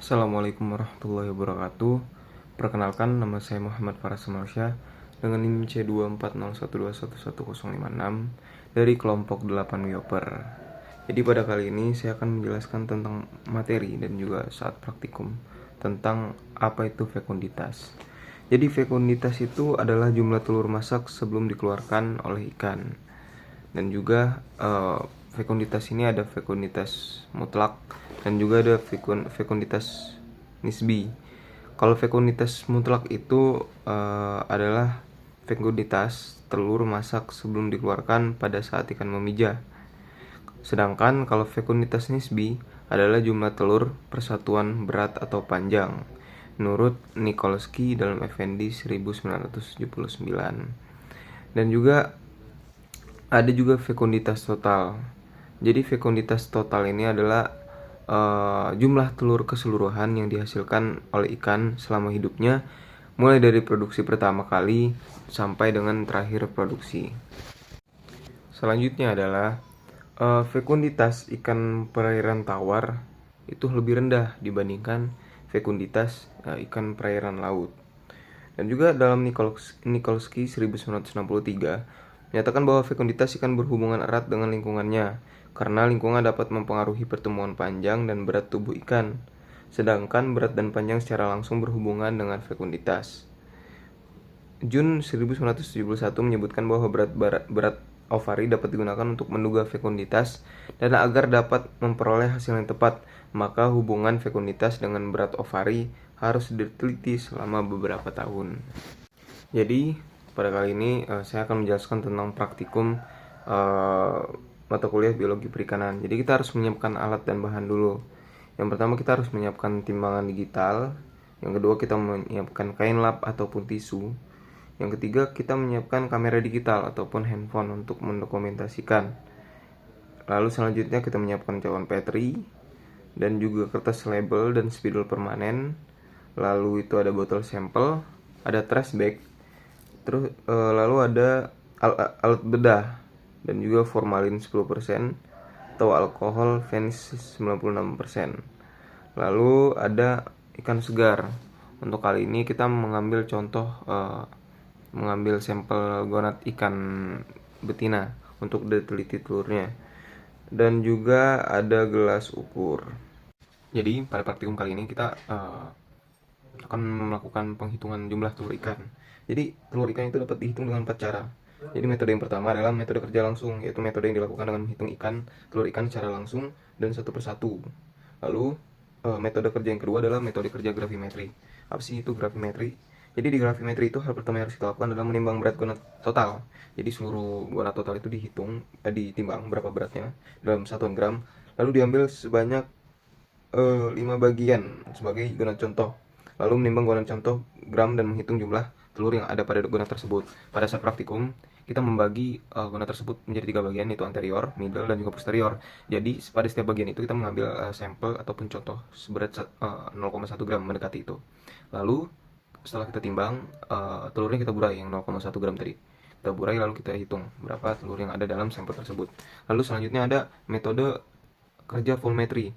Assalamualaikum warahmatullahi wabarakatuh. Perkenalkan, nama saya Muhammad Faras Marsya dengan NIM C24012111056 dari kelompok 8 Wioper. Jadi pada kali ini saya akan menjelaskan tentang materi dan juga saat praktikum tentang apa itu fekunditas. Jadi fekunditas itu adalah jumlah telur masak sebelum dikeluarkan oleh ikan. Dan juga fekunditas ini ada fekunditas mutlak dan juga ada fekunditas nisbi. Kalau fekunditas mutlak itu adalah fekunditas telur masak sebelum dikeluarkan pada saat ikan memijah. Sedangkan kalau fekunditas nisbi adalah jumlah telur persatuan berat atau panjang menurut Nikolsky dalam Effendi 1979. Dan juga ada juga fekunditas total. Jadi fekunditas total ini adalah jumlah telur keseluruhan yang dihasilkan oleh ikan selama hidupnya, mulai dari produksi pertama kali sampai dengan terakhir produksi. Selanjutnya adalah fekunditas ikan perairan tawar itu lebih rendah dibandingkan fekunditas ikan perairan laut. Dan juga dalam Nikolsky 1963 menyatakan bahwa fekunditas ikan berhubungan erat dengan lingkungannya karena lingkungan dapat mempengaruhi pertumbuhan panjang dan berat tubuh ikan, sedangkan berat dan panjang secara langsung berhubungan dengan fekunditas. Jun 1971 menyebutkan bahwa berat ovari dapat digunakan untuk menduga fekunditas, dan agar dapat memperoleh hasil yang tepat, maka hubungan fekunditas dengan berat ovari harus diteliti selama beberapa tahun. Jadi pada kali ini saya akan menjelaskan tentang praktikum mata kuliah biologi perikanan. Jadi kita harus menyiapkan alat dan bahan dulu. Yang pertama kita harus menyiapkan timbangan digital. Yang kedua kita menyiapkan kain lap ataupun tisu. Yang ketiga kita menyiapkan kamera digital ataupun handphone untuk mendokumentasikan. Lalu selanjutnya kita menyiapkan cawan Petri dan juga kertas label dan spidol permanen. Lalu itu ada botol sampel, ada trash bag, terus lalu ada alat bedah dan juga formalin 10% atau alkohol vanish 96%. Lalu ada ikan segar. Untuk kali ini kita mengambil contoh mengambil sampel gonat ikan betina untuk diteliti telurnya. Dan juga ada gelas ukur. Jadi pada praktikum kali ini kita akan melakukan penghitungan jumlah telur ikan. Jadi telur ikan itu dapat dihitung dengan 4 cara. Jadi metode yang pertama adalah metode kerja langsung, yaitu metode yang dilakukan dengan menghitung telur ikan secara langsung dan satu persatu. Lalu metode kerja yang kedua adalah metode kerja gravimetri. Apa sih itu gravimetri? Jadi di gravimetri itu hal pertama yang harus kita lakukan adalah menimbang berat gonat total. Jadi seluruh gonat total itu ditimbang berapa beratnya dalam satuan gram, lalu diambil sebanyak 5 bagian sebagai gonat contoh. Lalu menimbang gonat contoh gram dan menghitung jumlah telur yang ada pada gonat tersebut. Pada saat praktikum, kita membagi gonat tersebut menjadi 3 bagian, yaitu anterior, middle, dan juga posterior. Jadi pada setiap bagian itu kita mengambil sampel ataupun contoh seberat 0,1 gram mendekati itu. Lalu setelah kita timbang, telurnya kita burai yang 0,1 gram tadi. Kita burai lalu kita hitung berapa telur yang ada dalam sampel tersebut. Lalu selanjutnya ada metode kerja volumetri.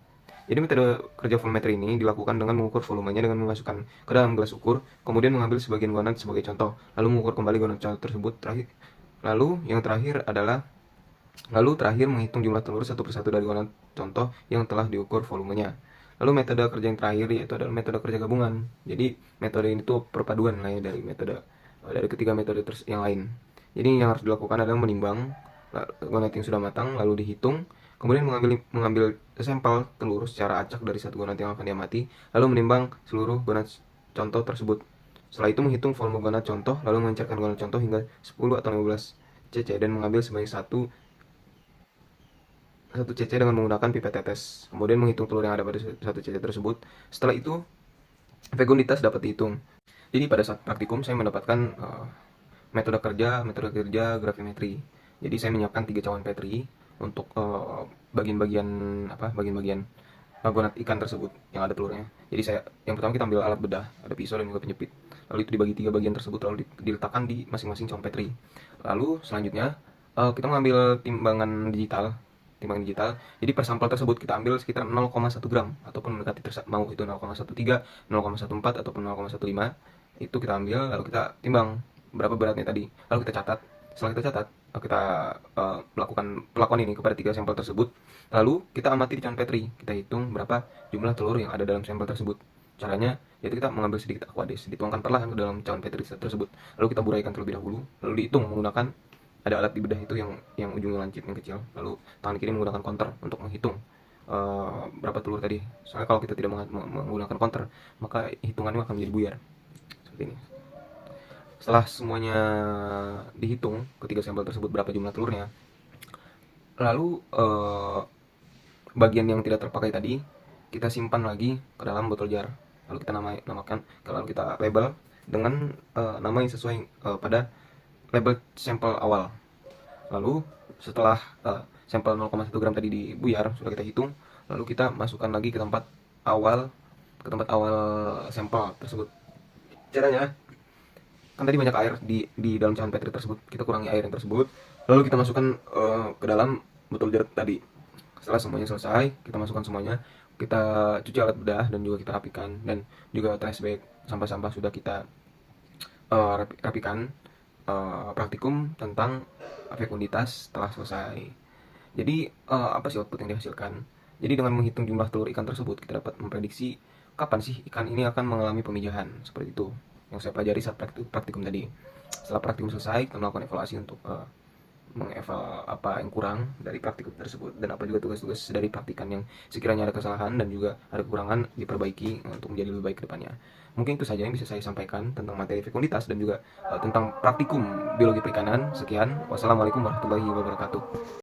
Jadi metode kerja volumetri ini dilakukan dengan mengukur volumenya dengan memasukkan ke dalam gelas ukur, kemudian mengambil sebagian gonat sebagai contoh, lalu mengukur kembali gonat contoh tersebut terakhir. Lalu terakhir menghitung jumlah telur satu persatu dari gonat contoh yang telah diukur volumenya. Lalu metode kerja yang terakhir yaitu adalah metode kerja gabungan. Jadi metode ini tuh perpaduan lah ya dari ketiga metode yang lain. Jadi yang harus dilakukan adalah menimbang gonat yang sudah matang, lalu dihitung, kemudian mengambil sampel telur secara acak dari satu gonat yang akan diamati, lalu menimbang seluruh gonat contoh tersebut. Setelah itu menghitung volume gonat contoh, lalu mengencerkan gonat contoh hingga 10 atau 15 cc dan mengambil sebanyak satu cc dengan menggunakan pipet tetes. Kemudian menghitung telur yang ada pada 1 cc tersebut. Setelah itu fekunditas dapat dihitung. Jadi pada saat praktikum saya mendapatkan metode kerja gravimetri. Jadi saya menyiapkan 3 cawan Petri untuk bagian-bagian gonat ikan tersebut yang ada telurnya. Jadi yang pertama kita ambil alat bedah, ada pisau dan juga penjepit. Lalu itu dibagi 3 bagian tersebut, lalu diletakkan di masing-masing cawan Petri. Lalu selanjutnya kita mengambil timbangan digital. timbangan digital. Jadi per sampel tersebut kita ambil sekitar 0,1 gram ataupun mendekati mau itu 0,13, 0,14 ataupun 0,15. Itu kita ambil lalu kita timbang berapa beratnya tadi. Lalu kita catat. Setelah kita catat, kita melakukan perlakuan ini kepada 3 sampel tersebut. Lalu kita amati di cawan Petri. Kita hitung berapa jumlah telur yang ada dalam sampel tersebut. Caranya yaitu kita mengambil sedikit aquades, dituangkan perlahan ke dalam cawan Petri tersebut. Lalu kita buraikan terlebih dahulu, lalu dihitung menggunakan ada alat di bedah itu yang ujungnya lancip yang kecil. Lalu tangan kiri menggunakan counter untuk menghitung berapa telur tadi. Soalnya kalau kita tidak menggunakan counter, maka hitungannya akan menjadi buyar. Seperti ini. Setelah semuanya dihitung ketiga sampel tersebut berapa jumlah telurnya, lalu bagian yang tidak terpakai tadi kita simpan lagi ke dalam botol jar. Lalu kita namakan, lalu kita label dengan nama yang sesuai pada label sampel awal. Lalu setelah sampel 0,1 gram tadi dibuyar, sudah kita hitung, lalu kita masukkan lagi ke tempat awal sampel tersebut. Caranya, kan tadi banyak air di dalam cawan Petri tersebut, kita kurangi air yang tersebut, lalu kita masukkan ke dalam botol jar tadi. Setelah semuanya selesai, kita masukkan semuanya, kita cuci alat bedah dan juga kita rapikan, dan juga trash bag sampah-sampah sudah kita rapikan. Praktikum tentang fekunditas telah selesai. Jadi apa sih output yang dihasilkan? Jadi dengan menghitung jumlah telur ikan tersebut, kita dapat memprediksi kapan sih ikan ini akan mengalami pemijahan. Seperti itu yang saya pelajari saat praktikum tadi. Setelah praktikum selesai, kita melakukan evaluasi untuk mengeval apa yang kurang dari praktikum tersebut dan apa juga tugas-tugas dari praktikan yang sekiranya ada kesalahan dan juga ada kekurangan diperbaiki untuk menjadi lebih baik ke depannya. Mungkin itu saja yang bisa saya sampaikan tentang materi fekunditas dan juga tentang praktikum biologi perikanan. Sekian, wassalamualaikum warahmatullahi wabarakatuh.